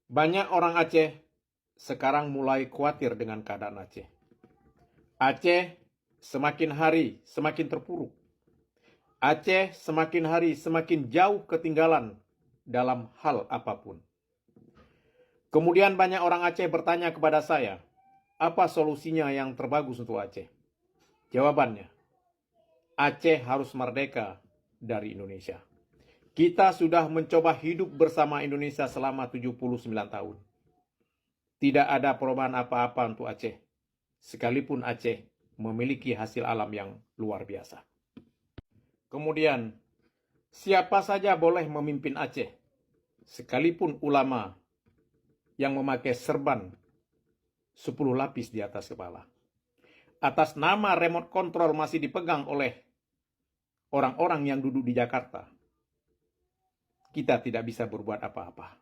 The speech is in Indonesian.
Banyak orang Aceh sekarang mulai khawatir dengan keadaan Aceh. Aceh semakin hari semakin terpuruk. Aceh semakin hari semakin jauh ketinggalan dalam hal apapun. Kemudian banyak orang Aceh bertanya kepada saya, apa solusinya yang terbagus untuk Aceh? Jawabannya, Aceh harus merdeka dari Indonesia. Kita sudah mencoba hidup bersama Indonesia selama 79 tahun. Tidak ada perubahan apa-apa untuk Aceh, sekalipun Aceh memiliki hasil alam yang luar biasa. Kemudian, siapa saja boleh memimpin Aceh, sekalipun ulama yang memakai serban 10 lapis di atas kepala. Atas nama remote control masih dipegang oleh orang-orang yang duduk di Jakarta. Kita tidak bisa berbuat apa-apa.